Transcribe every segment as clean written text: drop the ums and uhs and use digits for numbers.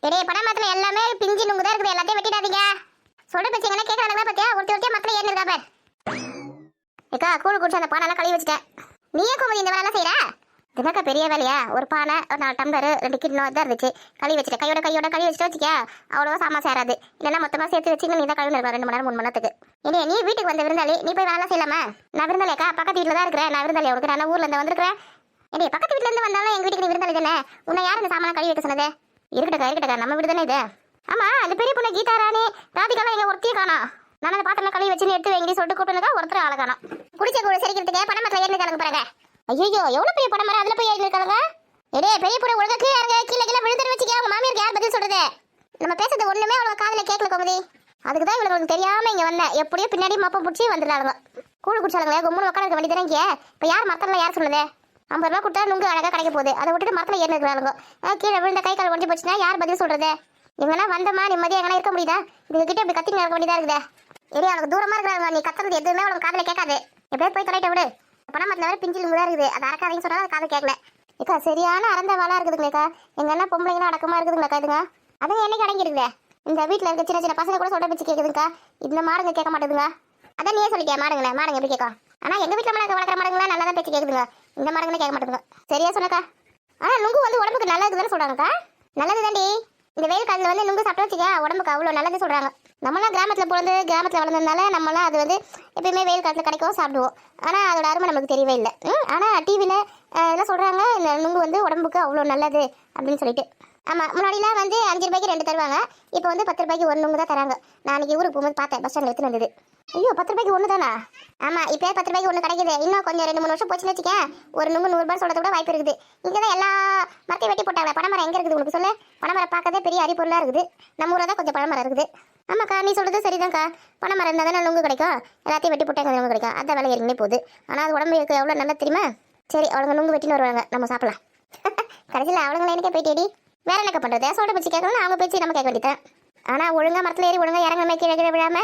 பெரிய படமாத்துல எல்லாமே பிஞ்சு நுங்கு தான் இருக்குது, எல்லாத்தையும் வெட்டிடாதீங்க. சொல்ற பேச்சு எங்கன்னா கேட்கறாங்களா பாத்தியா? ஒருத்தி மரத்துல ஏறி இருக்கா பாரு. ஏக்கா கூழ் குடிச்சு அந்த பானை கழுவி வச்சுட்டேன். நீயே கோமதி இந்த வேலை செய்யற? இதுனாக்கா பெரிய வேலையா? ஒரு பானை, ஒரு 4 டம்ளர், 2 கிண்ணம் தான் இருந்துச்சு. கழுவி வச்சுட்டேன். கையோட கழுவி வச்சுட்டு வச்சுக்க, அவ்வளோவா சாமா சேராது. இல்லைன்னா மொத்தமா சேர்த்து வச்சு நீ தான் கழுவி இருப்பா 2 மணி நேரம் 3 மணி நேரத்துக்கு. ஏன்னா நீ வீட்டுக்கு வந்த விருந்தாளி, நீ போய் வேலை செய்யலாமா? நான் விருந்தாளியாக்கா? பக்கத்து வீட்டில் தான் இருக்கிறேன். நான் விருந்தாளி உனக்கு, நான் ஊர்ல இருந்து வந்திருக்கிறேன். ஏன்னா பக்கத்து வீட்டுல இருந்து வந்தாலும் எங்க வீட்டுக்கு நீ விருந்தாளி தானே. உன்னை யார் இந்த சாமான கழுவி வைக்க சொன்னது? இருக்கட்டக்கா, நம்ம வீடு தானே இது. ஆமா, அந்த பெரிய பொண்ணு கீதா ராணி ராதிகாலாம் எங்க ஒருத்தையும் காணோம். நான் அந்த பாத்திரம் கழுவி வச்சு எடுத்து வைங்கி சொல்லிட்டு கூப்பிட்டுருக்கா, ஒருத்தர் ஆள காணோம். குடிச்ச கூட சரிக்கிறதுக்கு பணமரத்துல ஏறி கிளங்க பாருங்க. ஐயோ எவ்வளவு பெரிய பணமரம், அதுல போய் ஏறி இருக்காங்க. எடே பெரிய பொண்ணு ஒழுங்கா கீழே விழுந்துட்டு வச்சுக்க. உங்க மாமியாருக்கு யார் பதில் சொல்றது? நம்ம பேசுறது ஒண்ணுமே அவ்வளவு காதுல கேட்கல கோமதி. அதுக்கு தான் இவங்களுக்கு தெரியாம இங்க வந்தேன். எப்படியோ பின்னாடி மப்பம் பிடிச்சி வந்துடுறாங்க. கூழ் குடிச்சாலுங்களே கும்முன்னு உட்கார இருக்க வேண்டியதானே. இங்கே இப்போ யார் மரத்துல யார் சொல்லுது? 50 ரூபா கொடுத்தா நுங்கு அழகா கிடைக்க போகுது. அதை விட்டுட்டு மரத்துல ஏறி இருக்கிறாங்க. கீழே விழுந்த கை கால் உடஞ்சி போச்சுன்னா யார் பதில் சொல்றது? இவங்கன்னா வந்தமா நிம்மதியா எங்கன்னா இருக்க முடியுதா? இதுங்க கிட்ட இப்படி கத்திங்க இருக்க வேண்டியதா இருக்குது. ஏறி அவளுக்கு தூரமா இருக்கிறாங்க. நீ கத்துறது எதுவுமே அவளுக்கு காதுல கேட்காது. எப்படியே போய் தொலைட்ட விடு. பணமரத்துல வேற பிஞ்சில் நுங்கு தான் இருக்குது. அதை அறக்காதீங்கன்னு சொன்னா அது காது கேட்கல. ஏக்கா சரியான அறந்த வாழா இருக்குதுங்களேக்கா. எங்க என்ன பொம்பளைங்களும் அடக்கமா இருக்குதுங்களா இதுங்க? அதுங்க என்னைக்கு அடங்கிடுங்க? இந்த வீட்டுல இருக்க சின்ன சின்ன பசங்க கூட சொல்ற பிச்சு கேக்குதுங்கக்கா. இந்த மாடுங்க கேட்க மாட்டேதுங்க. அதான் நீயே சொல்லிட்டியா மாடுங்களே, மாடுங்க எப்படி கேட்கும்? ஆனா எங்க வீட்டுல வளர்க்குற மாடுங்களா நல்லா தான் பேச்சு கேக்குதுங்க. இந்த மாடுங்களே கேட்க மாட்டேங்குங்க. சரியா சொன்னக்கா. ஆனா நுங்கு வந்து உடம்புக்கு நல்லதுன்னு சொல்றாங்கக்கா. நல்லது தாண்டி. இந்த வெயில் காலத்துல வந்து நுங்கு சாப்பிட்டு வச்சுக்க உடம்புக்கு அவ்வளவு நல்லது சொல்றாங்க. நம்மளாம் கிராமத்துல பிறந்து கிராமத்துல வளர்ந்ததுனால நம்மளாம் அது வந்து எப்பயுமே வெயில் காலத்துல கிடைக்கவும் சாப்பிடுவோம். ஆனா அதோட அருமை நமக்கு தெரியவே இல்லை. ஆனா டிவில எல்லாம் சொல்றாங்க இந்த நுங்கு வந்து உடம்புக்கு அவ்வளவு நல்லது அப்படின்னு சொல்லிட்டு. ஆமா, முன்னாடிலாம் வந்து 5 ரூபாய்க்கு 2 தருவாங்க. இப்போ வந்து 10 ரூபாய்க்கு 1 நுங்கு தான் தராங்க. நான் அன்னைக்கு ஊருக்கு போகும்போது பார்த்தேன், பஸ் ஸ்டாண்ட்ல எடுத்துட்டு வந்தது. ஐயோ 10 ரூபாய்க்கு 1 தானா? ஆமா, இப்போ 10 ரூபாய்க்கு 1 கிடைக்குது. இன்னும் கொஞ்சம் 2-3 வருஷம் போச்சுன்னு வச்சுக்கேன், ஒரு நுங்கு 100 ரூபாய் சொல்றத கூட வாய்ப்பு இருக்குது. இங்கதான் எல்லா மரத்தையும் வெட்டி போட்டாங்க. பனைமரம் எங்க இருக்குது உனக்கு சொல்லு? பனைமரம் பார்க்கறதே பெரிய அரிப்பொருளா இருக்குது. நம்ம ஊரில் தான் கொஞ்சம் பனைமரம் இருக்குது. ஆமாக்கா, நீ சொல்றது சரிதான்க்கா. பனைமரம் இருந்தால் தானே நுங்கு கிடைக்கும். எல்லாத்தையும் வெட்டி போட்டாங்க நுங்கு கிடைக்கும். அந்த வேலை ஏறினே போகுது. ஆனால் அது உடம்புக்கு எவ்வளோ நல்லது தெரியுமா? சரி, அவளுங்க நுங்கு வெட்டின்னு வருவாங்க, நம்ம சாப்பிடலாம். கடைசியில் அவளுங்களை எனக்கே போயிட்டேடி. வேற என்னக்க பண்றது? சொல்ற பேச்சு கேட்கணும், அவங்க பேச்சு நம்ம கேட்க வேண்டியதான். ஆனா ஒழுங்கா மரத்துல ஏறி ஒழுங்கா இறங்கணுமே, கீழே விழாம.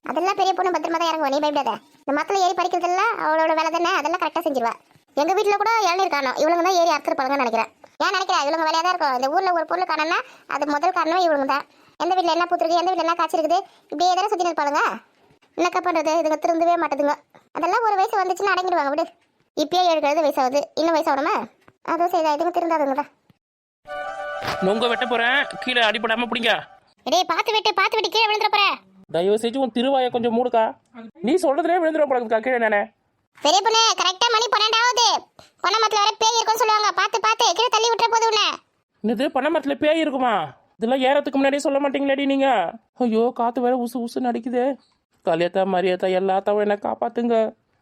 அதெல்லாம் பெரிய பொண்ணு பத்திரமா தான் இறங்குவா, நீ பயப்படாத. இந்த மரத்துல ஏறி பறிக்கிறதெல்லாம் அவளோட வேலை தானே, அதெல்லாம் கரெக்டா செஞ்சிருவா. எங்க வீட்டுல கூட இளநீர் காணும், இவளுங்க தான் ஏறி அறுத்துருப்பாங்கன்னு நினைக்கிறேன். ஏன் நினைக்கிறேன்? இவளுங்க வேலையா தான் இருக்கும். இந்த ஊர்ல ஒரு பொருள் காணோம்னா அது முதல் காரணமே இவளுங்க தான். எந்த வீட்டுல என்ன பூத்துருக்கு, எந்த வீட்டுல என்ன காய்ச்சிருக்குது, இப்படியே தானே சுத்தி இருப்பாளுங்க. என்னக்கா பண்றது? இதுங்க திருந்தவே மாட்டேதுங்க. அதெல்லாம் ஒரு வயசு வந்துச்சுன்னு அடங்கிடுவாங்க விடு. இப்பயே 7 வயசாகுது, இன்னும் வயசாகணுமா? அதுவும் செய்தா இதுங்க திருந்தாதுங்கடா. நொங்க வெட்ட போறேன், கீழே அடிப்படாம பிடிங்க. டேய் பாத்து வெட்டு கீழே விழுந்துற போற. தயவு செஞ்சு உன் திருவாயை கொஞ்சம் மூடுக்கா. நீ சொல்றதுலே விழுந்துட போறதுக்கா கீழே நானே. பெரிய பொண்ணு கரெக்டா மணி 12 பணமரத்துல வர பேய் இருக்குன்னு சொல்லுவாங்க. பாத்து கீழே தள்ளி விட்டுற போது உன்னை. என்னது பனைமரத்துல பேய் இருக்குமா? இதெல்லாம் ஏறத்துக்கு முன்னாடியே சொல்ல மாட்டீங்களாடி நீங்க? ஐயோ காத்து வேற உசு உசுன்னு அடிக்குது. கலியத்தா மரியாதா எல்லாத்தாவும் என்ன காப்பாத்துங்க.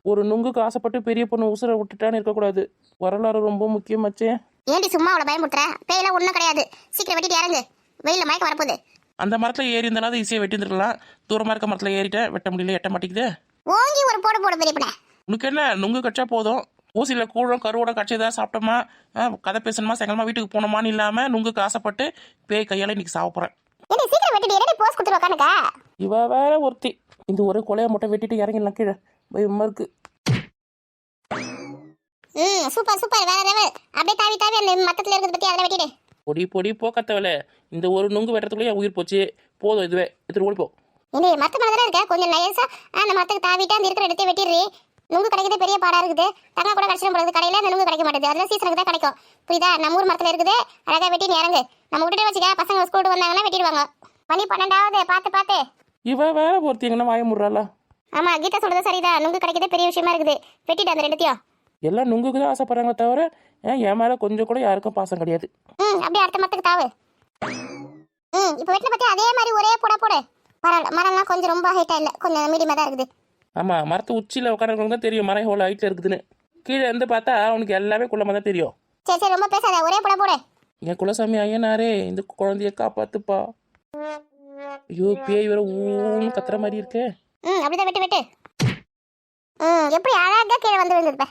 ஒரு நுங்குக்கு ஆசைப்பட்டு பெரிய பொண்ணு உசுரை விட்டுட்டான்னு இருக்கக்கூடாது. வரலாறு ரொம்ப முக்கியமாச்சே. ஏண்டி சும்மா அவளை பயமுறுத்துற? பேயெல்லாம் ஒண்ணும் கிடையாது. சீக்கிரம் வெட்டிட்டு இறங்கு, வெயில மயக்க வரப்போகுது. அந்த மரத்துல ஏறி இருந்தாலும் அது ஈஸியா வெட்டி இருந்துருக்கலாம். தூரமா இருக்க மரத்துல ஏறிட்டேன், வெட்ட முடியல, எட்ட மாட்டேங்குது. ஓங்கி ஒரு போடு பெரிய பொண்ணு. உனக்கு என்ன நுங்கு கச்சா போதும். ஊசியில கூழும் கருவோட கட்சி ஏதாவது சாப்பிட்டோமா, கதை பேசணுமா, செங்கலமா வீட்டுக்கு போனோமான்னு இல்லாம நுங்குக்கு ஆசைப்பட்டு பேய் கையால இன்னைக்கு சாப்பிட்றேன். ஏண்டி சீக்கிரம் வெட்டிட்டு என்னடி போஸ் குடுத்துற உட்காந்துக்கா? இவ வேற ஒருத்தி. இந்த ஒரு கொலையை மட்டும் வெட்டிட்டு இறங்கிடலாம் கீழே. பயமா இருக்கு. சூப்பர் வேற லெவல். அப்படியே தாவி அந்த மத்தத்துல இருக்கிறத பத்தி அதெல்லாம் வெட்டிடு. பொடி போக்கத்தவல. இந்த ஒரு நுங்கு வெட்டுறதுக்குள்ளே உயிர் போச்சு. போதும், இதுவே எடுத்துட்டு ஓடிப்போ. ஏண்டி மரத்து மேல தானே இருக்க, கொஞ்சம் நைஸா அந்த மரத்துக்கு தாவிட்டு அந்த இருக்கிற இடத்தையே வெட்டிடுறி. நுங்கு கிடைக்கிறது பெரிய பாடா இருக்குது. தங்க கூட கடிச்சிடும் போடுறது. கடையில அந்த நுங்கு கிடைக்க மாட்டேது. அதெல்லாம் சீசனுக்கு தான் கிடைக்கும். புரியுதா? நம்ம ஊர் மரத்துல இருக்குது, அழகா வெட்டி நீ இறங்கு. நம்ம விட்டுட்டு வச்சுக்க, பசங்க ஸ்கூலுக்கு வந்தாங்கன்னா வெட்டிடுவாங்க. மணி 12 பாத்து. இவ வேற ஒருத்தி எங்கன்னா வாய முடுறாளா? ஆமா, கீதா சொல்றது சரிதான். நுங்கு கிடைக்கிறதே பெரிய விஷயமா இருக்குது. வெட்டிட்டு அந்த ரெண்டுத்தையும். எல்லாம் நுங்குக்கு தான் ஆசைப்படுறாங்க தவிர என் மேல கொஞ்சம் கூட யாருக்கும் பாசம் கிடையாது. அப்படியே அடுத்த மரத்துக்கு தாவு. இப்போ வெட்டின பத்தி அதே மாதிரி ஒரே போடு. மரம்லாம் கொஞ்சம் ரொம்ப ஹைட்டா இல்ல, கொஞ்சம் மீடியமா தான் இருக்குது. ஆமா, மரத்து உச்சியில உட்காந்துருக்கவங்க தான் தெரியும் மரம் எவ்வளவு ஹைட்ல இருக்குதுன்னு. கீழே இருந்து பார்த்தா அவனுக்கு எல்லாமே குள்ளமா தான் தெரியும். சரி ரொம்ப பேசாத, ஒரே போடு. என் குலசாமி ஐயனாரே, இந்த குழந்தைய காப்பாத்துப்பா. ஐயோ பேய் வேற ஊன்னு கத்துற மாதிரி இருக்கே. அப்படிதான் வெட்டு. எப்படி அழகா கீழே வந்து விழுந்துருப்ப.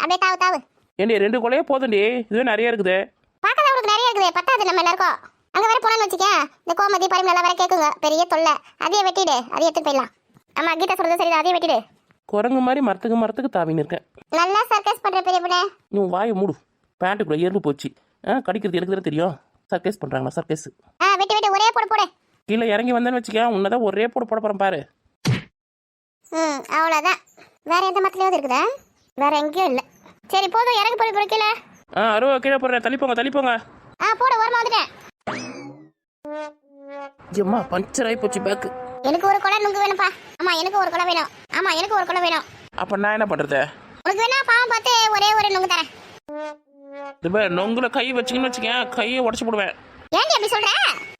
அப்படியே தாவு. ஏண்டி 2 கொலையே போதும்டி, இதுவே நிறைய இருக்குது. பார்க்கல உங்களுக்கு நிறைய இருக்குது, பத்தாது நம்ம எல்லாருக்கும். அங்க வர போனோம்னு வச்சுக்க, இந்த கோமதி பரிமளா வர கேக்குங்க, பெரிய தொல்லை. அதையே வெட்டிடு, அதையே எடுத்து போயிடலாம். ஆமா, கீதா சொல்றது சரிதான், அதையே வெட்டிடு. குரங்கு மாதிரி மரத்துக்கு தாவின்னு இருக்கேன். நல்லா சர்க்கஸ் பண்ற பெரிய பொண்ணே. நீ வாயை மூடு. பேண்ட்டுக்குள்ள எறும்பு போச்சு. கடிக்கிறது எனக்கு தானே தெரியும். சர்க்கஸ் பண்றாங்களா? சர்க்கஸ். வெட்டு போடு போடு. கீழே இறங்கி வந்தேன்னு வச்சுக்க உன்னதான் ஒரே போட போகிறேன் பாரு. அவ்வளோதான். வேற எந்த மரத்துலயாவது இருக்குதா? வேற எங்கேயும் இல்லை. சரி போதும், இறங்கி போய் கீழே. அருவா கீழே போடுறேன், தள்ளிப்போங்க. போட ஓரமா வந்துட்டேன். ஜம்மா பஞ்சர் ஆகி போச்சு பேக்கு. எனக்கு ஒரு குடம் நுங்கு வேணும்ப்பா. ஆமா எனக்கு ஒரு குடம் வேணும். எனக்கு ஒரு குடம் வேணும். அப்போ நான் என்ன பண்ணுறது? உனக்கு வேணா பாவம் பார்த்து ஒரே ஒரு நுங்கு தரேன். இப்போ நொங்குல கை வச்சிங்கன்னு வச்சுக்கேன், கையை உடச்சி போடுவேன். ஏன்டி அப்படி சொல்ற?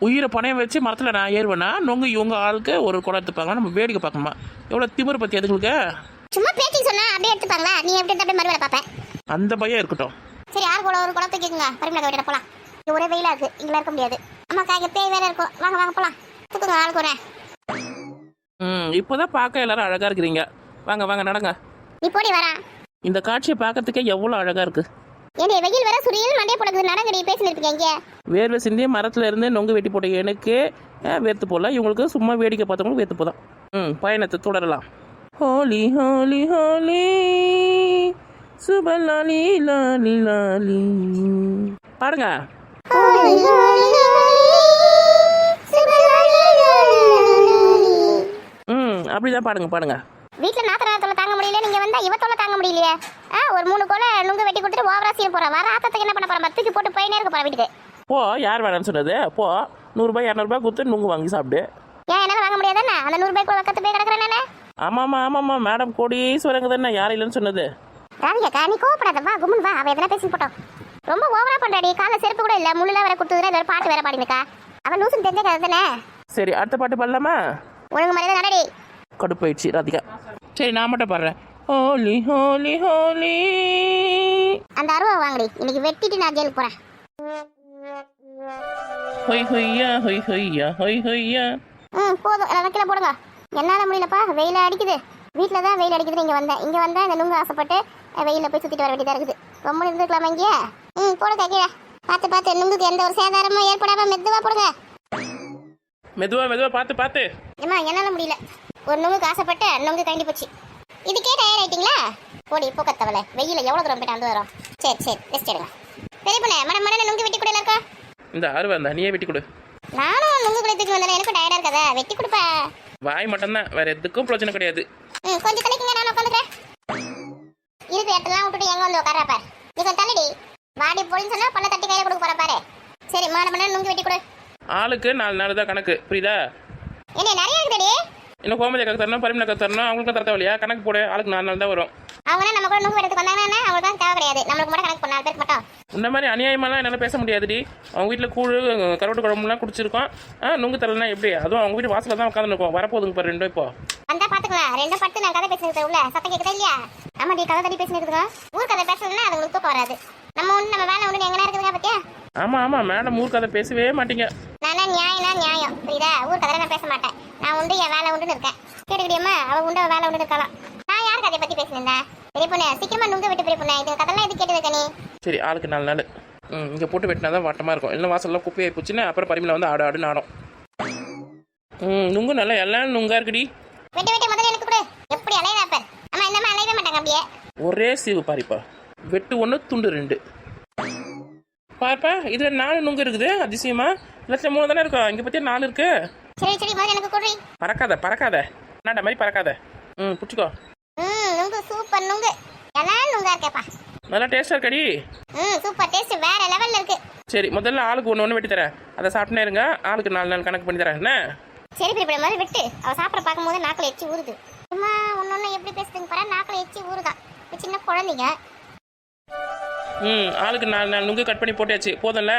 உயிரை பணையம் வச்சு மரத்தில் நான் ஏறுவேன்னா நொங்கு இவங்க ஆளுக்கு ஒரு குடம் எடுத்துப்பாங்க. நம்ம வேடிக்கை பார்க்கணுமா? எவ்வளோ திமிரு பற்றி அதுங்களுக்கு? சும்மா பேச்சு சொன்னா அப்படியே எடுத்துப்பாங்களா? நீ எப்படி எடுத்து அப்படியே மறுவேலை பார்ப்பேன். அந்த பையன் இருக்கட்டும். சரி யார் கூட ஒரு குடம் தூக்கிங்க. பரிமளா வீட்டில் போலாம். இங்க ஒரே வெயிலா இருக்கு, இங்கே இருக்க முடியாது. அம்மாக்கா இங்கே பேய் வேற இருக்கும். வாங்க போலாம். தூக்குங்க ஆளுக்கு ஒரு. இப்போதான் பார்க்க எல்லாரும் அழகா இருக்கிறீங்க. வாங்க நடங்க. நீ போடி வரா. இந்த காட்சியை பார்க்கறதுக்கே எவ்வளோ அழகா இருக்கு. ஏன்டி வெயில் வர சுரியல் மண்டே போடுறது. நடங்கடி பேசிட்டு இருக்கீங்க இங்கே. வேர்வை சிந்தி மரத்துல இருந்து நொங்கு வெட்டி போட்ட எனக்கு வேர்த்து போல, இவங்களுக்கு சும்மா வேடிக்கை பார்த்தவங்களுக்கு வேர்த்து போதான். பயணத்தை தொடரலாம். ஹோலி ஹோலி ஹோலி சுபலாலி லாலி லாலி பாருங்க. அப்படிதான் பாடுங்க. வீட்டுல நாத்தனாரத்தோட தாங்க முடியல, நீங்க வந்தா இவத்தோட தாங்க முடியலையே. ஒரு 3 கோலை நுங்கு வெட்டி கொடுத்துட்டு ஓவரா சீன் போறா. வர ஆத்தத்துக்கு என்ன பண்ண போற? மத்துக்கு போட்டு போயினே இருக்க போற வீட்டுக்கு. போ, யார் வேணாம்னு சொன்னது? போ, 100 ரூபாய் 200 ரூபாய் கொடுத்து நுங்கு வாங்கி சாப்பிடு. ஏன் என்னால வாங்க முடியாதானே? அந்த 100 ரூபாய்க்கு பக்கத்து போய் கிடக்குறேன் நானே. ஆமாம்மா மேடம் கோடீஸ்வரங்க தானே, யாரும் இல்லைன்னு சொன்னது. ராதிகா நீ கோவப்படாத, வா கும்முன் வா. அவ எதனா பேசி போட்டோம். ரொம்ப ஓவரா பண்றாடி. கால செருப்பு கூட இல்ல, முள்ளுல வேற கொடுத்துதுல, ஏதோ பாட்டு வேற பாடினுக்கா. அவன் லூசுன்னு தெரிஞ்ச கதை தானே. சரி அடுத்த பாட்டு பாடலாமா? ஒழுங்கு மரியாதை நடடி. கடுப்பாயிடுச்சு ராதிகா. சரி நான் மட்டும் பாடுறேன். ஹோலி ஹோலி ஹோலி. அந்த அருவா வாங்கடி, இன்னைக்கு வெட்டிட்டு நான் ஜெயிலுக்கு போறேன். ஹொய் ஹொய்யா ஹொய் ஹொய்யா ஹொய் ஹொய்யா. போதும், என்ன வைக்கல போடுங்க. என்னால முடியலப்பா, வெயில அடிக்குது. வீட்டில் தான் வெயில் அடிக்குது. இங்கே வந்தா இந்த நுங்கு ஆசைப்பட்டு வெயிலில் போய் சுற்றிட்டு வர வேண்டியதாக இருக்குது. ரொம்ப இருந்துக்கலாமா இங்கே? போடுங்க கீழே. பார்த்து நுங்குக்கு எந்த ஒரு சேதாரமும் ஏற்படாம மெதுவா போடுங்க. மெதுவா பார்த்து. ஏமா என்னால் முடியல. ஒரு நுங்குக்கு ஆசைப்பட்டு நுங்கு கண்டி போச்சு. இதுக்கே டயர் ஆயிட்டீங்களா? போடி போக்கத்தவலை. வெயில எவ்வளோ தூரம் போயிட்டு வந்து வரும். சரி ரெஸ்ட் எடுங்க. பெரிய பொண்ணு மன நுங்கு வெட்டி கூட இருக்கா? இந்த அருவா இருந்தா நீயே வெட்டி கொடு. நானும் நுங்கு குளத்துக்கு வந்தேன், எனக்கும் டயர்டா இருக்காதா? வெட்டி கொடுப்பேன். வாய் மட்டும்தான், வேற எதுக்கும் பிரச்சனை கிடையாது. கொஞ்சம் தலைக்குங்க, நான் உட்காந்துக்கிறேன். இருக்கு இடத்தெல்லாம் விட்டுட்டு எங்க வந்து உட்கார பாரு. நீ கொஞ்சம் தள்ளிடி. வாடி போலின்னு சொன்னா பல்ல தட்டி கையில கொடுக்க போற பாரு. சரி மன நுங்கு வெட்டி கொடு. ஆளுக்கு 4 நாள் தான் கணக்கு, புரியுதா? என்ன நிறைய இருக்குடி. இன்னும் கோமதிக்காக தரணும், பரிமளாக்காக தரணும், அவங்களுக்கும் தரத்த வழியா கணக்கு போடு. ஆளுக்கு 4 நாள் தான் வரும். அவங்க நம்ம கூட நுங்கு எடுத்து வந்தாங்கன்னா அவங்களுக்கு தான் தேவை கிடையாது. நம்மளுக்கு மட்டும் கணக்கு பண்ண 4 பேருக்கு மட்டும். இந்த மாதிரி அநியாயமாலாம் என்னால் பேச முடியாதுடி. அவங்க வீட்டில் கூழ் கருவாட்டு குழம்புலாம் குடிச்சிருக்கோம். நுங்கு தரலனா எப்படி? அதுவும் அவங்க வீட்டு வாசலில் தான் உட்காந்துருக்கோம். வரப்போதுங்க பாரு 2 இப்போ வந்தா பாத்துக்கலாம். 2 பட்டு நான் கதை பேசிட்டு உள்ள சத்தம் கேட்குதா இல்லையா? ஆமாடி கதை தட்டி பேசிட்டு ஊர் கதை பேசுறதுன்னா அது உங்களுக்கு தூக்கம் வராது. நம்ம ஒன்று நம்ம வேலை ஒன்று எங்கன்னா இருக்குதுங்க பத்தியா? ஆமாம் மேடம் ஊர் கதை பேசவே மாட்டீங்க. நானா நியாயம் புரியுதா? ஊர் கதை நான் பேச மாட்டேன். நான் உண்டு என் வேலை உண்டுன்னு இருக்கேன். கேட்டுக்கிட்டியம்மா? அவள் உண்டு வேலை உண்டு இருக்கலாம். நான் யார் கதையை பற்றி பேசினேன்? பெரிய பொண்ணு சீக்கிரமா நுங்க விட்டு பெரிய பொண்ணு. இது கதெல்லாம் எது கேட்டு வைக்க நீ? சரி ஆளுக்கு 4 நாள். இங்கே போட்டு வெட்டினா தான் வாட்டமாக இருக்கும். இல்லை வாசல்லாம் குப்பையாகி போச்சுன்னா அப்புறம் பரிமளா வந்து ஆடு ஆடும். நுங்கு நல்லா எல்லாம் நுங்கா இருக்குடி. வெட்டி முதல்ல எனக்கு கொடு. எப்படி அலையதா பார். அம்மா இந்த அம்மா அலையவே மாட்டாங்க அப்படியே. ஒரே சீவு பாரிப்பா. வெட்டு 1 துண்டு 2 பாருப்பா. இதில் 4 நுங்கு இருக்குது. அதிசயமா இதில் 3 தானே இருக்கும். இங்கே பற்றியா 4 இருக்கு. சரி முதல்ல எனக்கு கொடு. பறக்காத என்னடா மாதிரி பறக்காத. பிடிச்சிக்கோ. நுங்கு சூப்பர் நுங்கு. எல்லாம் நுங்கா இருக்கேப்பா. நல்லா டேஸ்டாக இருக்கடி. சூப்பர் டேஸ்ட் வேற லெவல்ல இருக்கு. சரி முதல்ல ஆளுக்கு 1 வெட்டி தரேன். அதை சாப்பிட்டே இருங்க. ஆளுக்கு 4 நாள் கணக்கு பண்ணி தரேன். என்ன? சரி பெரிய மாதிரி வெட்டு. அவ சாப்பிட பார்க்கும்போது நாக்கில் எச்சி ஊறுது. அம்மா ஒன்னொன்னு எப்படி பேசுதுங்க பாரு. நாக்கில் எச்சி ஊறுதான். சின்ன குழந்தைங்க. ஆளுக்கு 4 நுங்கு கட் பண்ணி போட்டாச்சு. போதும்ல?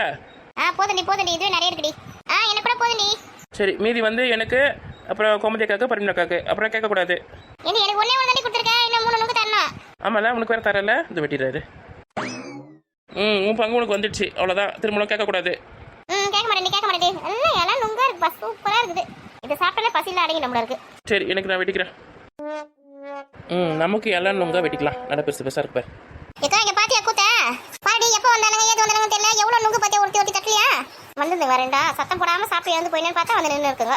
போதண்டி இதுவே நிறைய இருக்குடி. என்ன கூட போதண்டி. சரி மீதி வந்து எனக்கு, அப்புறம் கோமதிக்காக்கு, பரிமளாக்காக்கு. அப்புறம் கேட்கக்கூடாது. எனக்கு ஒன்னே ஒன்று தாண்டி கொடுத்துருக்கேன். இன்னும் 3 நுங்கு தரணும். ஆமாம்ல உனக்கு வேறு தரல. இது வெட்டிடுறாரு. உன் பங்கு உனக்கு வந்துடுச்சு. அவ்வளோதான். திரும்பவும் கேட்கக்கூடாது. கேட்க மாட்டேன். எல்லாம் நுங்கா இருக்குப்பா. சூப்பரா இருக்குது. இதை சாப்பிட்டாலே பசியில் அடங்கி நம்மள இருக்கு. சரி எனக்கு நான் வெட்டிக்கிறேன். நமக்கு எல்லாம் நுங்கா வெட்டிக்கலாம். நல்லா பெருசாக இருக்கு பாரு. இங்க பாத்தியா கூத்த பாடி எப்போ வந்தானுங்க ஏது வந்தானுங்க தெரியல. எவ்வளவு நுங்கு பாத்தியா? ஒருத்தி தட்டலையா? வந்துங்க வரேன்டா. சத்தம் போடாம சாப்பிட்டு எழுந்து போயின்னு பார்த்தா வந்து நின்று இருக்குங்க.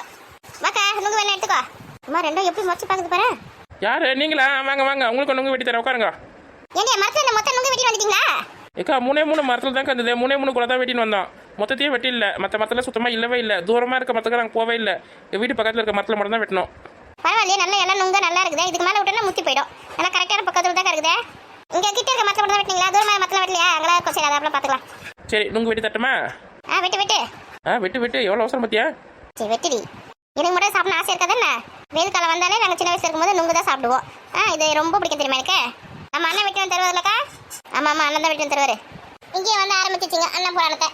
வாக்கா நுங்கு வேணா எடுத்துக்கோ. அம்மா 2 எப்படி மொச்சு பாக்குது பாரு. யாரு நீங்களா? வாங்க உங்களுக்கு நுங்கு வெட்டி தரேன். உட்காருங்க. ஏன்டி மரத்துல மொத்த நுங்கு வெட்டி வந்துட்டீங்களா? ஏக்கா 3 மரத்தில் தான் கந்தது. 3 கூட தான் வெட்டின்னு வந்தோம். மொத்தத்தையே வெட்டிடல. மற்ற மரத்தில் சுத்தமாக இல்லவே இல்லை. தூரமாக இருக்க மரத்துக்கு நாங்கள் போவே இல்லை. எங்கள் வீட்டு பக்கத்தில் இருக்க மரத்தில் மட்டும் தான் வெட்டணும். பரவாயில்லையே, நல்ல இடம் நுங்க நல்லா இருக்குது. இதுக்கு மேலே விட்டோம்னா முத்தி போயிடும். ஏன்னா கரெக்டான பக்கத்தில் தான் இருக்குது. இங்கே கிட்ட இருக்க மரத்தில் மட்டும் தான் வெட்டிங்களா? தூரமாக மரத்தில் வெட்டலையா? அங்கே இருக்கும். சரி, அதை அப்புறம் பார்த்துக்கலாம். சரி, நுங்கு வெட்டி தட்டுமா? வெட்டு வெட்டு எவ்வளோ அவசரம் பார்த்தியா? சரி, வெட்டிடி. எனக்கு மட்டும் சாப்பிட ஆசை இருக்காதுல்ல? வெயில் காலம் வந்தாலே நாங்கள் சின்ன வயசுல இருக்கும்போது நுங்கு தான் சாப்பிடுவோம். இது ரொம்ப பிடிக்கும் தெரியுமா எனக்கு. நம்ம அண்ணன் வெட்டி வந்து தருவார்லக்கா? ஆமாம், அண்ணன் தான் வெட்டி வந்து தருவார். இங்கேயே வந்து ஆரம்பிச்சிச்சிங்க அண்ணன் புராணத்தை.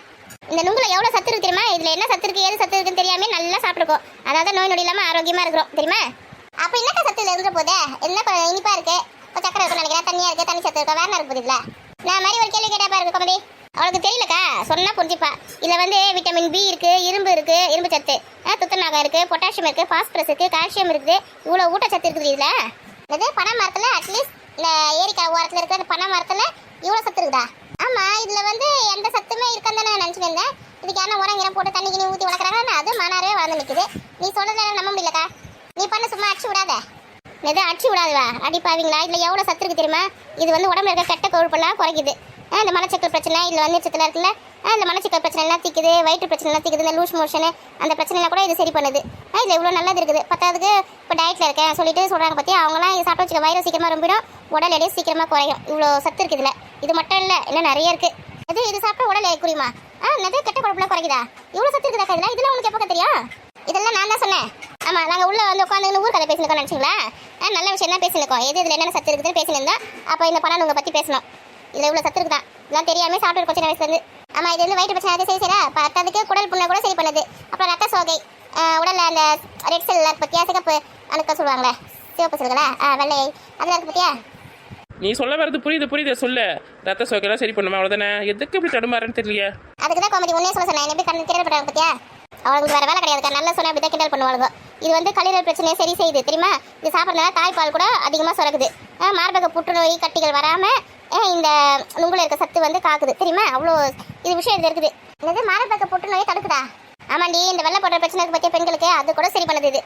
இந்த நுங்குல எவ்வளோ சத்து இருக்கு தெரியுமா? இதில் என்ன சத்து இருக்கு, ஏது சத்து இருக்குன்னு தெரியாமே நல்லா சாப்பிட்டுருக்கோம். அதாவது நோய் நொடி இல்லாமல் ஆரோக்கியமாக இருக்கிறோம் தெரியுமா? அப்போ என்னக்கா சத்து இதில் இருந்த போதே? என்ன இனிப்பாக இருக்கு, இப்போ சக்கரை இருக்குன்னு நினைக்கிறேன். தண்ணியாக இருக்குது, தண்ணி சத்து இருக்கா, வேற இருக்குது இதில். நான் மாதிரி ஒரு கேள்வி கேட்டாப்பா இருக்கு கமதி. அவளுக்கு தெரியலக்கா, சொன்னா புரிஞ்சுப்பா. இதில் வந்து விட்டமின் பி இருக்கு, இரும்பு சத்து, துத்தநாகம் இருக்கு, பொட்டாசியம் இருக்கு, பாஸ்பரஸ் இருக்கு, கால்சியம் இருக்குது. இவ்வளோ ஊட்டச்சத்து இருக்குது இதில். இது பனை மரத்தில் அட்லீஸ்ட் இல்லை ஏரிக்காய் ஓரத்தில் இருக்கிற அந்த பனை மரத்தில் இவ்வளோ சத்து இருக்குதா? ஆமாம், இதில் வந்து எந்த சத்துமே இருக்கான்னு நான் நினச்சிட்டு இருந்தேன். இதுக்கு என்ன உரங்கிறம் போட்டு தண்ணி கிணி ஊற்றி வளர்க்குறாங்கன்னா அது மானாரே வளர்ந்து நிற்குது. நீ சொல்கிறத நம்ப முடியலக்கா. நீ பண்ண சும்மா அடிச்சு விடாத. எதை அடிச்சு விடாதுவா? அடிப்பாவீங்களா? இதில் எவ்வளோ சத்து இருக்குது தெரியுமா? இது வந்து உடம்புல இருக்க கெட்ட கொழுப்பெல்லாம் குறைக்குது. இந்த மலச்சிக்கல் பிரச்சனை, இதில் வந்து சத்தில் இருக்குல்ல, இந்த மலச்சிக்கல் பிரச்சனை எல்லாம் தீக்குது, வயிற்று பிரச்சனை எல்லாம் தீக்குது, இந்த லூஸ் மோஷனு அந்த பிரச்சனைலாம் கூட இது சரி பண்ணுது. இதில் இவ்வளோ நல்லது இருக்குது. பத்தாவதுக்கு இப்போ டயட்டில் இருக்கேன் சொல்லிட்டு சொல்கிறாங்க பார்த்தியா, அவங்களாம் இது சாப்பிட்டு வச்சுக்க வயிறு சீக்கிரமாக ரொம்பிடும், உடல் எடை சீக்கிரமாக குறையும். இவ்வளோ சத்து இருக்குது இதில். இது மட்டும் இல்லை, இன்னும் நிறைய இருக்குது. இது சாப்பிட்டு உடல் எடை குறையுமா? நிறைய கெட்ட கொழுப்புலாம் குறைக்குதா? இவ்வளோ சத்து இருக்குதா இதில்? இதெல்லாம் உனக்கு எப்போ தெரியும்? இதெல்லாம் நான் தான் சொன்னேன். ஆமாம், நாங்கள் உள்ளே வந்து உட்காந்து ஊர் கதை பேசியிருக்கோம் நினச்சிங்களா? நல்ல விஷயம் தான் பேசியிருக்கோம். இதில் என்னென்ன சத்து இருக்குதுன்னு பேசியிருந்தோம். அப்போ இந்த பணம் உங்களை பற்றி பேசணும். இதில் இவ்வளோ சத்து இருக்குதான், இதெல்லாம் தெரியாமல் சாப்பிட்டு இருக்கோம் சின்ன வயசுலேருந்து. ஆமாம், இது வந்து வயிற்று பிரச்சனை சரி சரியா? பத்தாவதுக்கு குடல் புண்ணை கூட சரி பண்ணுது. அப்புறம் ரத்த சோகை, உடலில் அந்த ரெட் செல் பற்றியா, சிகப்பு அணுக்கள் சொல்லுவாங்களே, சிவப்பு செல்களா, வெள்ளை, அதெல்லாம் இருக்கு பற்றியா? நீ சொல்ல வரது புரியுது சொல்லு. ரத்த சோகையெல்லாம் சரி பண்ணுமா? அவ்வளோதானே. எதுக்கு இப்படி தடுமாறன்னு தெரியலையே. அதுக்கு தான் கோமதி உன்னே சொல்ல சொன்னேன். எப்படி கண்ணு கிண்டல் பண்ணுறாங்க பற்றியா? அவங்களுக்கு வேறு வேலை கிடையாது. நல்லா சொன்னால் அப்படி தான் கிண்டல் பண்ணுவாங்க. இது வந்து கல்லீரல் பிரச்சனையை சரி செய்யுது தெரியுமா? இது சாப்பிட்றதுனால தாய்ப்பால் கூட அதிகமாக சுரக்குது. மார்பக புற்றுநோய் கட்டிகள் வராமல் இந்த நுங்குல இருக்க சத்து வந்து காக்குது தெரியுமா? அவ்வளோ இது விஷயம் இது இருக்குது. என்னது மார்பக புற்றுநோயை தடுக்குதா? ஆமாண்டி, இந்த வெள்ளை போடுற பிரச்சனை பற்றிய பெண்களுக்கு அது கூட சரி பண்ணுது.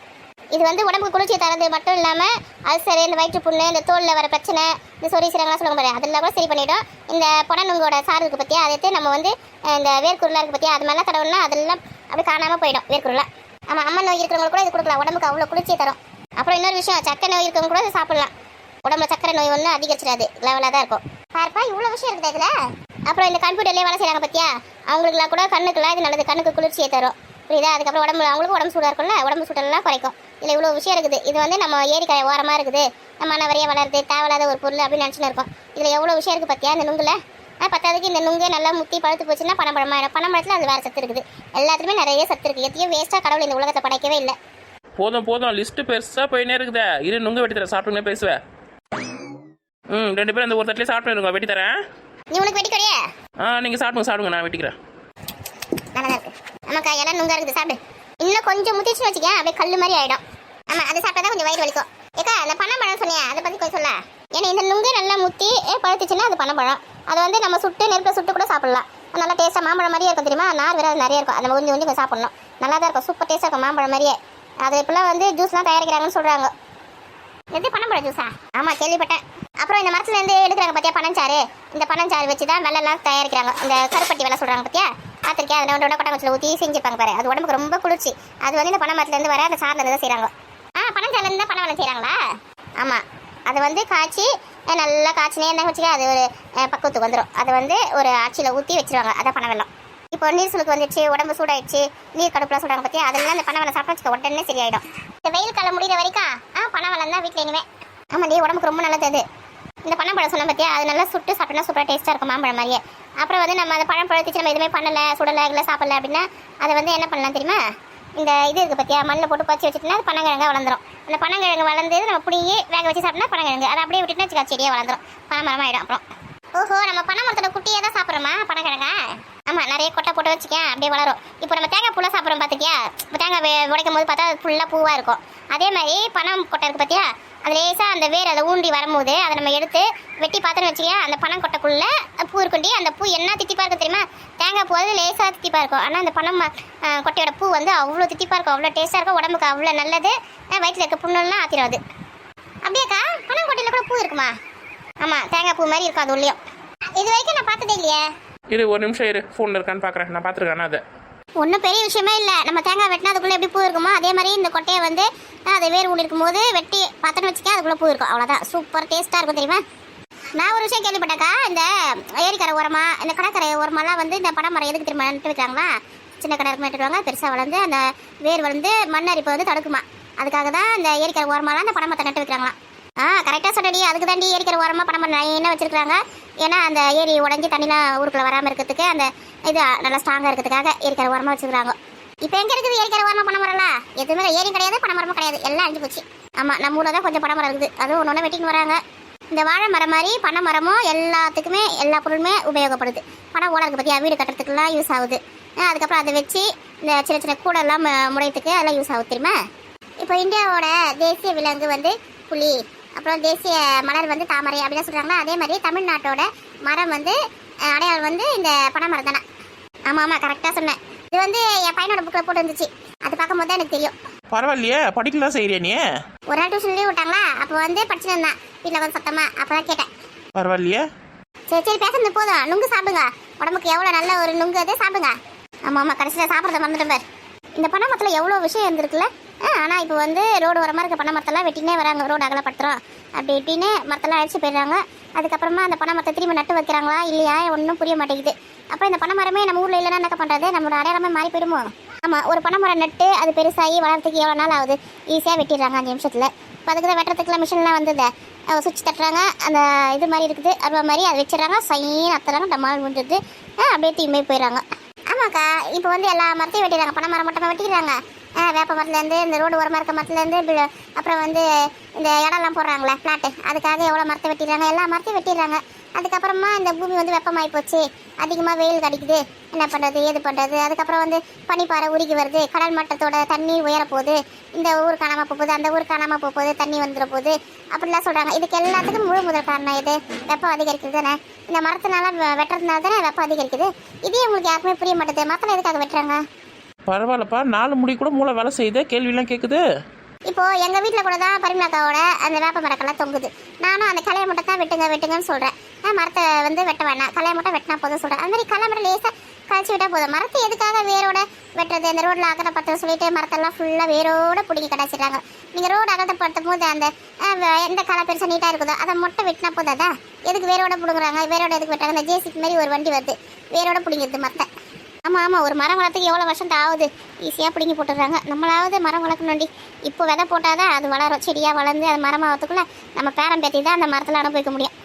இது வந்து உடம்புக்கு குளிர்ச்சி தரது மட்டும் இல்லாமல் அல்சரு, இந்த வயிற்றுப்புண்ணு, இந்த தோலில் வர பிரச்சனை, இந்த சொறி சிறங்கலாம் சொல்லுங்க பாரு, அதெல்லாம் கூட சரி பண்ணிவிடும். இந்த பனநுங்கோட சாறு இருக்குது பற்றியா, அதை எடுத்து நம்ம வந்து இந்த வேர்க்குருளாக இருக்குது பற்றியா, அது மாதிரிலாம் தடவுனா அதெல்லாம் அப்படி காணாமல் போயிடும் வேர்க்குருளாக. ஆமாம், அம்மா நோய் இருக்கிறவங்க கூட இது கொடுக்கலாம். உடம்புக்கு அவ்வளோ குளிர்ச்சியை தரும். அப்புறம் இன்னொரு விஷயம், சக்கரை நோய் இருக்கவங்க கூட இது சாப்பிடலாம். உடம்புல சக்கரை நோய் ஒன்றும் அதிகரிச்சிடாது, லெவலாக தான் இருக்கும். பார்ப்பா, இவ்வளோ விஷயம் இருக்குது இதில். அப்புறம் இந்த கம்ப்யூட்டர்லேயே வேலை செய்கிறாங்க பற்றியா, அவங்களுக்குலாம் கூட கண்ணுக்குலாம் இது நல்லது, கண்ணுக்கு குளிர்ச்சியை தரும் புரியுதா? அதுக்கப்புறம் அவங்களுக்கு உடம்பு சூடாக இருக்கும்ல, உடம்பு சூடெல்லாம் குறைக்கும். இதில் இவ்வளோ விஷயம் இருக்குது. இது வந்து நம்ம ஏரிக்காய் ஓரமாக இருக்குது, நம்ம அனவரையாக வளருது, தேவையில்லாத ஒரு பொருள் அப்படின்னு நினச்சின்னு இருக்கோம். இதில் எவ்வளோ விஷயம் இருக்குது பார்த்தியா இந்த நுங்குல. பத்தாவதுக்கு இந்த நுங்கு நல்லா முத்தி பழுத்து போச்சுன்னா பனம்பழமாயிடும். பனம்பழத்தில் அது வேறு சத்து இருக்குது. எல்லாத்துலேயுமே நிறைய சத்து இருக்குது. எத்தையும் வேஸ்ட்டாக கடவுள் இந்த உலகத்தை படைக்கவே இல்லை. போதும் லிஸ்ட்டு பெருசாக போயினே இருக்குதே. இரு நுங்கு வெட்டி தரேன், சாப்பிட்டுனே பேசுவேன். ரெண்டு பேரும் அந்த ஒரு தட்டிலே சாப்பிட்டு வெட்டி தரேன். நீ உனக்கு வெட்டி கொடியே? நீங்கள் சாப்பிடுங்க, நான் வெட்டிக்கிறேன். நல்லா இருக்கு. ஆமாக்கா, எல்லாம் நுங்கா இருக்குது, சாப்பிடு. இன்னும் கொஞ்சம் முத்திச்சுன்னு வச்சுக்கேன், அப்படியே கல் மாதிரி ஆகிடும். ஆமாம், அதை சாப்பிட்டா தான் கொஞ்சம் வயிறு வலிக்கும். ஏக்கா, அந்த பனம்பழம் சொன்னியா, அதை பற்றி கொஞ்சம் சொல்ல. ஏன்னா இந்த நுங்கு நல்லா முத்தி பழுத்துச்சுன்னா அது பனம்பழம். அதை வந்து நம்ம சுட்டு நெருப்பில் சுட்டு கூட சாப்பிடலாம். நல்லா டேஸ்ட்டாக மாம்பழம் மாதிரியே இருக்கும் தெரியுமா? நார் வேறு நிறைய இருக்கும். அதை கொஞ்சம் சாப்பிடணும். நல்லா தான் இருக்கும், சூப்பர் டேஸ்ட்டாக இருக்கும் மாம்பழம் மாதிரியே. அது இப்போலாம் வந்து ஜூஸ்லாம் தயாரிக்கிறாங்கன்னு சொல்கிறாங்க. எது பனம்பழம் ஜூஸா? ஆமாம், கேள்விப்பட்டேன். அப்புறம் இந்த மரத்துலேருந்து எடுக்கிறாங்க பார்த்தியா பனஞ்சாறு, இந்த பனஞ்சாறு வச்சு தான் வெள்ளெல்லாம் தயாரிக்கிறாங்க. இந்த கருப்பட்டி வெள்ளை சொல்கிறாங்க பார்த்தியா, பார்த்துருக்கேன். அதை ஒன்றோட கொட்டாங்கச்சில் ஊற்றி செஞ்சுருப்பாங்க பாரு, அது உடம்புக்கு ரொம்ப குளிர்ச்சி. அது வந்து இந்த பனை மரத்துலேருந்து வர அந்த சார்ந்து தான் செய்கிறாங்க. பனஞ்சாறுலேருந்து தான் பனை வெள்ளம் செய்கிறாங்களா? ஆமாம், அதை வந்து காய்ச்சி நல்லா காய்ச்சினே என்ன வச்சுக்க, அது ஒரு பக்குவத்துக்கு வந்துடும். அதை வந்து ஒரு ஆட்சியில் ஊற்றி வச்சுருவாங்க. அதான் பனை வெள்ளம். இப்போ நீர் சுளுக்கு வந்துடுச்சு, உடம்பு சூடாயிடுச்சு, நீர் கடுப்புலாம் சொல்கிறாங்க பார்த்தியா, அதெல்லாம் இந்த பனை வெள்ளம் சாப்பிட்டு வச்சுக்க உடனே சரியாயிடும். இந்த வெயில் காலம் முடிகிற வரைக்கும் பனை வெள்ளம் தான் வீட்டில் இனிமே. ஆமாண்டி, உடம்புக்கு ரொம்ப நல்லது அது. இந்த பனம்பழம் சொன்ன பார்த்தியா, அது நல்லா சுட்டு சாப்பிட்டோன்னா சூப்பராக டேஸ்ட்டாக இருக்கும் மாம்பழம் மாதிரியே. அப்புறம் வந்து நம்ம அந்த பழம் பழுத்துச்சு நம்ம எதுவுமே பண்ணலை, சுடலை, இல்லை சாப்பிடல அப்படின்னா அதை வந்து என்ன பண்ணலாம் தெரியுமா? இந்த இது இருக்குது பார்த்தியா, மண்ணில் போட்டு பறிச்சு வச்சுட்டுனா அது பனங்கிழங்காக வளர்ந்துடும். அந்த பனங்கிழங்கு வளர்ந்து நம்ம பிடிங்கி வேக வச்சு சாப்பிட்டா பனங்கிழங்கு, அதை அப்படியே விட்டுட்டுனா வச்சுக்கா செடியாக வளர்ந்துடும், பனமரமாக ஆகிடும். அப்புறம் ஓஹோ, நம்ம பனமரத்தோட குட்டியாக தான் சாப்பிட்றோமா பனங்கிழங்கா? ஆமாம், நிறைய கொட்டை போட்டு வச்சுக்கேன், அப்படியே வளரும். இப்போ நம்ம தேங்காய் பூலாம் சாப்பிட்றோம் பார்த்துக்கியா, இப்போ தேங்காய் உடைக்கும் போது பார்த்தா அது ஃபுல்லாக பூவாக இருக்கும். அதே மாதிரி பனம் கொட்டை இருக்குது பார்த்தியா, அது லேசாக அந்த வேர் அதை ஊண்டி வரும்போது அதை நம்ம எடுத்து வெட்டி பார்த்தோன்னு வச்சுக்கியா, அந்த பனம் கொட்டைக்குள்ளே பூ இருக்குண்டி. அந்த பூ என்ன தித்திப்பாக இருக்கும் தெரியுமா? தேங்காய் பூ அது லேசாக தித்திப்பாக இருக்கும். ஆனால் அந்த பனம் கொட்டையோட பூ வந்து அவ்வளோ தித்திப்பாக இருக்கும், அவ்வளோ டேஸ்ட்டாக இருக்கும், உடம்புக்கு அவ்வளோ நல்லது. வயிற்றில் இருக்க புண்ணெல்லாம் ஆற்றிடாது. அப்படியேக்கா, பனம் கொட்டையில் கூட பூ இருக்குமா? ஆமாம், தேங்காய் பூ மாதிரி இருக்கும் அது உள்ளேயும். இது வரைக்கும் நான் பார்த்ததே இல்லையே. இரு ஒரு நிமிஷம் இரு, ஃபோனில் இருக்கான்னு பார்க்குறேன். நான் பார்த்துருக்கேன் அதை. ஒன்றும் பெரிய விஷயமே இல்லை. நம்ம தேங்காய் வெட்டினா அதுக்குள்ளே எப்படி பூ இருக்குமோ அதே மாதிரி இந்த கொட்டையை வந்து அது வேர் ஊடி இருக்கும் போது வெட்டி பார்த்தோன்னு வச்சுக்க அதுக்குள்ளே பூ இருக்கும். அவ்வளோதான். சூப்பர் டேஸ்ட்டாக இருக்கும் தெரியுமா? நான் ஒரு விஷயம் கேள்விப்பட்டேக்கா, இந்த ஏரிக்கரை ஓரமா இந்த கடற்கரை ஓரமாலாம் வந்து இந்த பனைமரம் எதுக்கு திரும்ப நட்டு வைக்கிறாங்களா? சின்ன கடை நட்டுருவாங்க, பெருசாக வளர்ந்து அந்த வேர் வந்து மண் அரிப்பை வந்து தடுக்குமா. அதுக்காக தான் இந்த ஏரிக்கரை ஓரமாலாம் அந்த பனைமரத்தை நட்டு வைக்கிறாங்களாம். கரெக்டாக சொன்னடி. அதுக்கு தாண்டி ஏரிக்கரை ஓரமாக பனைமரம் என்ன வச்சிருக்காங்க? ஏன்னா அந்த ஏரி உடஞ்சி தண்ணிலாம் ஊருக்குள்ளே வராமல் இருக்கிறதுக்கு அந்த இது நல்லா ஸ்ட்ராங்காக இருக்கிறதுக்காக ஏரிக்கரை ஓரமாக வச்சுருக்காங்க. இப்போ எங்கே இருக்குது ஏரிக்கரை ஓரமாக பனைமரம்லாம்? எதுவுமே ஏரி கிடையாது, பனைமரமும் கிடையாது, எல்லாம் அழிஞ்சு போச்சு. ஆமாம், நம்ம ஊரில் தான் கொஞ்சம் பனைமரம் இருக்குது. அதுவும் ஒன்று ஒன்று வெட்டின்னு வராங்க. இந்த வாழை மரம் மாதிரி பனை மரமும் எல்லாத்துக்குமே எல்லா பொருளுமே உபயோகப்படுது. பனை ஓலை இருக்குது பற்றியா, வீடு கட்டுறதுக்குலாம் யூஸ் ஆகுது. அதுக்கப்புறம் அதை வச்சு இந்த சின்ன சின்ன கூடெல்லாம் முடையத்துக்கு அதெல்லாம் யூஸ் ஆகுது தெரியுமா? இப்போ இந்தியாவோட தேசிய விலங்கு வந்து புலி, அப்புறம் தேசிய மலர் வந்து தாமரை அப்படிதான் சொல்கிறாங்களா? அதே மாதிரி தமிழ்நாட்டோட மரம் வந்து அடையாளம் வந்து இந்த பனை மரம் தானே? ஆமாம் ஆமாம், கரெக்டாக சொன்னேன். இது வந்து என் பையனோட புக்கில் போட்டு இருந்துச்சு. அது பார்க்கும்போது தான் எனக்கு தெரியும். பரவாயில்லையே, படிக்கலாம் செய்கிறியா நீ? ஒரு நாள் டியூஷன் லீவ் விட்டாங்களா, அப்போ வந்து படிச்சுட்டு இருந்தான் வீட்டில் வந்து சத்தமாக. அப்போ தான் கேட்டேன். பரவாயில்லையே. சரி சரி பேசுறது போதும். நுங்கு சாப்பிடுங்க, உடம்புக்கு எவ்வளோ நல்ல ஒரு நுங்கு அது சாப்பிடுங்க. ஆமாம் ஆமாம், கடைசியில் சாப்பிட்றத மறந்துட்டு பார். இந்த பனை மரத்தில் எவ்வளோ விஷயம் இருந்திருக்குல்ல. ஆனால் இப்போ வந்து ரோடு ஓரமாக இருக்க பனை மரத்தெல்லாம் வெட்டினே வராங்க. ரோடு அகலப்படுத்துகிறோம் அப்படி இப்படின்னு மரத்தெல்லாம் அழிச்சு போயிடுறாங்க. அதுக்கப்புறமா அந்த பனை மரத்தை திரும்பி நட்டு வைக்கிறாங்களா இல்லையா ஒன்றும் புரிய மாட்டேங்குது. அப்போ இந்த பனை மரமே நம்ம ஊரில் இல்லைன்னா என்ன பண்ணுறது? நம்மளோட அடையாளமே மாறி போயிடுமோ? ஆமாம், ஒரு பனை மரம் நட்டு அது பெருசாகி வளர்றதுக்கு எவ்வளோ நாள் ஆகுது? ஈஸியாக வெட்டிடுறாங்க 5 நிமிஷத்தில். இப்போ அதுக்கு தான் வெட்டுறதுக்குலாம் மிஷின்லாம் வந்தது. சுவிட்ச் தட்டுறாங்க, அந்த இது மாதிரி இருக்குது அருவா மாதிரி, அதை வச்சிடறாங்க, சைன் அத்துறாங்க, டமால் முடிஞ்சிடுது, அப்படியே தீமை போயிடுறாங்க. ஆமாக்கா, இப்போ வந்து எல்லா மரத்தையும் வெட்டிடுறாங்க. பனை மரம் மட்டுமே வெட்டிக்கிறாங்க. வேப்ப மரத்துலேருந்து இந்த ரோடு ஓரமாக இருக்க மரத்துலேருந்து அப்புறம் வந்து இந்த இடம்லாம் போடுறாங்களே ஃப்ளாட்டு, அதுக்காக எவ்வளோ மரத்தை வெட்டிடுறாங்க, எல்லா மரத்தையும் வெட்டிடுறாங்க. அதுக்கப்புறமா இந்த பூமி வந்து வெப்பமாகி போச்சு, அதிகமாக வெயில் கிடைக்குது, என்ன பண்ணுறது ஏது பண்ணுறது? அதுக்கப்புறம் வந்து பனிப்பாறை உருகி வருது, கடல் மட்டத்தோட தண்ணி உயரப்போகுது, இந்த ஊர் காணாமல் போகுது, அந்த ஊர் காணாமல் போகுது, தண்ணி வந்துட போகுது அப்படிலாம் சொல்கிறாங்க. இதுக்கு எல்லாத்துக்கும் முழு முதல் காரணம் இது வெப்பம் அதிகரிக்குது தானே? இந்த மரத்தினால வெட்டுறதுனால தானே வெப்பம் அதிகரிக்குது. இதே உங்களுக்கு யாருக்குமே புரிய மாட்டேது. மரத்தில் எதுக்காக வெட்டுறாங்க? பரவாயில்லப்பா, 4 முடி கூட மூளை வேலை செய்யுது, கேள்வியெல்லாம் கேட்குது. இப்போ எங்கள் வீட்டில் கூட தான் பரிமளாக்காவோட அந்த வேப்ப மரக்கெல்லாம் தொங்குது. நானும் அந்த கலையை மட்டும் தான் வெட்டுங்கன்னு சொல்கிறேன். மரத்தை வந்து வெட்ட வேணாம், கலையை மட்டும் வெட்டினா போதும் சொல்கிறேன். அது மாதிரி கலை மட்டும் லேசாக கழிச்சு விட்டால் போதும். மரத்தை எதுக்காக வேரோட வெட்டுறது? அந்த ரோட்டில் அகலப்படுத்த சொல்லிட்டு மரத்தெல்லாம் ஃபுல்லாக வேரோட பிடிங்கி கடாச்சிடுறாங்க. நீங்கள் ரோடு அகலப்படுத்தும் போது அந்த எந்த களை பெருசாக நீட்டாக இருக்குதோ அதை மட்டும் வெட்டினா போதாதா? எதுக்கு வேரோட பிடுங்குறாங்க? வேரோட எதுக்கு வெட்டாங்க? இந்த ஜேசிக்கு மாதிரி ஒரு வண்டி வருது, வேரோட பிடிங்கிடுது மரத்தை. ஆமாம் ஆமாம், ஒரு மரம் வளர்த்துக்கு எவ்வளோ வருஷம் ஆகுது, ஈஸியாக பிடிங்கி போட்டுடுறாங்க. நம்மளாவது மரம் வளர்க்கணுண்டி. இப்போ விதை போட்டால் தான் அது வளரும், செடியாக வளர்ந்து அது மரமாகறதுக்குள்ளே நம்ம பேரம் பேத்தி தான் அந்த மரத்தில் அனுபவிக்க முடியும்.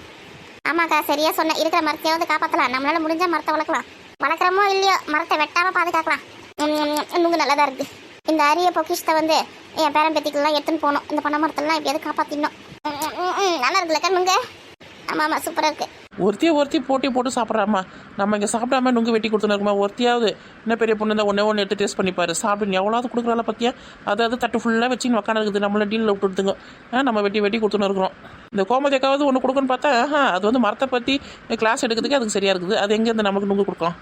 ஆமாக்கா, சரியாக சொன்னேன். இருக்கிற மரத்தையாவது காப்பாற்றலாம். நம்மளால முடிஞ்சால் மரத்தை வளர்க்கலாம். வளர்க்குறமோ இல்லையோ மரத்தை வெட்டாமல் பாதுகாக்கலாம். நுங்கு நல்லா தான் இருக்குது. இந்த அரிய பொக்கிஷத்தை வந்து என் பேரம் பேத்திக்கெல்லாம் எடுத்துன்னு போகணும். இந்த பனை மரத்தெல்லாம் எப்படியாவது காப்பாற்றிடணும். நல்லா இருக்குல்லக்கா நுங்க? ஆமாம் ஆமாம், சூப்பராக இருக்குது. ஒருத்தி போட்டி போட்டு சாப்பிட்றாமா? நம்ம இங்கே சாப்பிடாம நுங்கு வெட்டி கொடுத்துன்னு இருக்குமா? ஒருத்தியாவது என்ன பெரிய பொண்ணு தான் ஒன்று எடுத்து டேஸ்ட் பண்ணிப்பாரு, சாப்பிட்டு எவ்வளோது கொடுக்குறால பற்றியா? அதாவது தட்டு ஃபுல்லாக வச்சு உட்காந்து இருக்குது, நம்மள டீலில் விட்டுடுதுங்க. நம்ம வெட்டி கொடுத்துன்னு இருக்கிறோம். இந்த கோமதிக்காவது ஒன்று கொடுக்குன்னு பார்த்தா அது வந்து மரத்தை பற்றி கிளாஸ் எடுக்கிறதுக்கு அதுக்கு சரியாக இருக்குது. அது எங்கேருந்து நமக்கு நுங்கு கொடுக்கும்?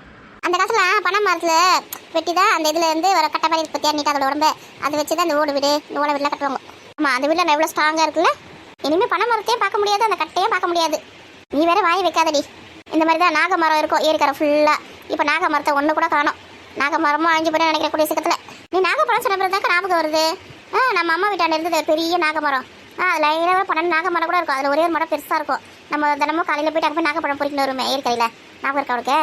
அந்த காலத்தில் பனை மரத்தில் வெட்டி தான் அந்த இதில் இருந்து ஒரு கட்டை மாதிரி பற்றியா நீட்டாக அதோட உடம்பு அதை வச்சு தான் இந்த ஓடு வீடு இந்த ஓலை வீடெலாம் கட்டுவாங்க. ஆமாம், அந்த வீட்டில் எவ்வளோ ஸ்ட்ராங்காக இருக்குல்ல. இனிமேல் பனை மரத்தையும் பார்க்க முடியாது, அந்த கட்டையும் பார்க்க முடியாது. நீ வேற வாய் வைக்காதடி. இந்த மாதிரி தான் நாக மரம் இருக்கும் ஏரிக்கரை ஃபுல்லாக. இப்போ நாக மரத்தை ஒன்று கூட காணும். நாக மரமும் அழிஞ்சு போய் நினைக்கக்கூடிய சீக்கிரத்தில். நீ நாகப்பழம் சொன்ன பிறகு தான் ஞாபகம் வருது. நம்ம அம்மா வீட்டாண்ட இருந்தது பெரிய நாகமரம். அதில் 12 நாகமரம் கூட இருக்கும். அதில் ஒரே ஒரு மரம் பெருசாக இருக்கும். நம்ம தினமும் காலையில் போய்ட்டு அங்கே போய் நாகப்பழம் பொறிக்கிட்டு வருமே ஏரிக்கரையில். ஞாபகம் இருக்கா அவருக்கு?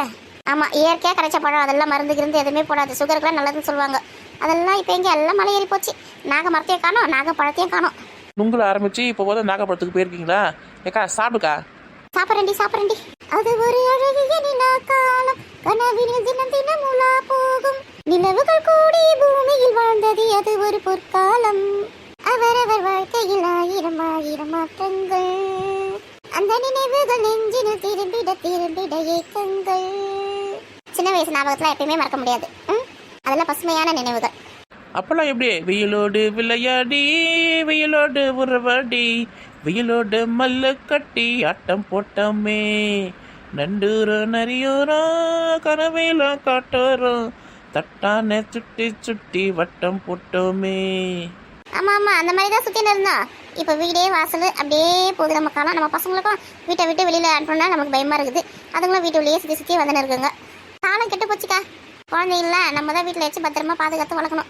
ஆமாம், இயற்கையாக கிடைச்ச பழம், அதெல்லாம் மருந்து கிருந்து எதுவுமே போடாது, சுகருக்குலாம் நல்லதுன்னு சொல்லுவாங்க. அதெல்லாம் இப்போ எங்கே எல்லாம் மலை ஏறி போச்சு. நாக மரத்தையும் காணும், நாகப்பழத்தையும் காணும். நுங்கில் ஆரம்பித்து இப்போ போது நாகப்பழத்துக்கு போயிருக்கீங்களா? ஏக்கா சாப்பிடுக்கா. சாப்பிட்றேன்டி. அது ஒரு அழகிய நிலாக்காலம், கனவினில் தினம் தினம் உலா போகும் நிலவுகள் கூடி பூமியில் வாழ்ந்தது அது ஒரு பொற்காலம். அவரவர் வாழ்க்கையில் ஆயிரம் ஆயிரம் மாற்றங்கள், அந்த நினைவுகள் நெஞ்சினில் திரும்பிட ஏக்கங்கள். சின்ன வயசு ஞாபகத்தில் எப்பயுமே மறக்க முடியாது. அதெல்லாம் பசுமையான நினைவுகள். அப்பெல்லாம் எப்படி? வெயிலோடு விளையாடி வெயிலோடு உறவாடி வெயிலோடு மல்ல கட்டி ஆட்டம் போட்டோமே, நண்டூரம் நரியோரம் கனவேலாம் காட்டோரம் தட்டான சுட்டி சுட்டி வட்டம் போட்டோமே. ஆமாம் ஆமாம், அந்த மாதிரி தான் சுற்றின்னு இருந்தோம். இப்போ வீடே வாசல் அப்படியே போகுது நம்ம காலம். நம்ம பசங்களுக்கும் வீட்டை விட்டு வெளியில் அனுப்பணும்னா நமக்கு பயமாக இருக்குது. அதுங்களும் வீட்டுக்குள்ளேயே சுற்றி வந்துன்னு இருக்குங்க. காலம் கெட்டு போச்சுக்கா. குழந்தைங்கள நம்ம தான் வீட்டில் வச்சு பத்திரமா பாதுகாத்து வளர்க்கணும்.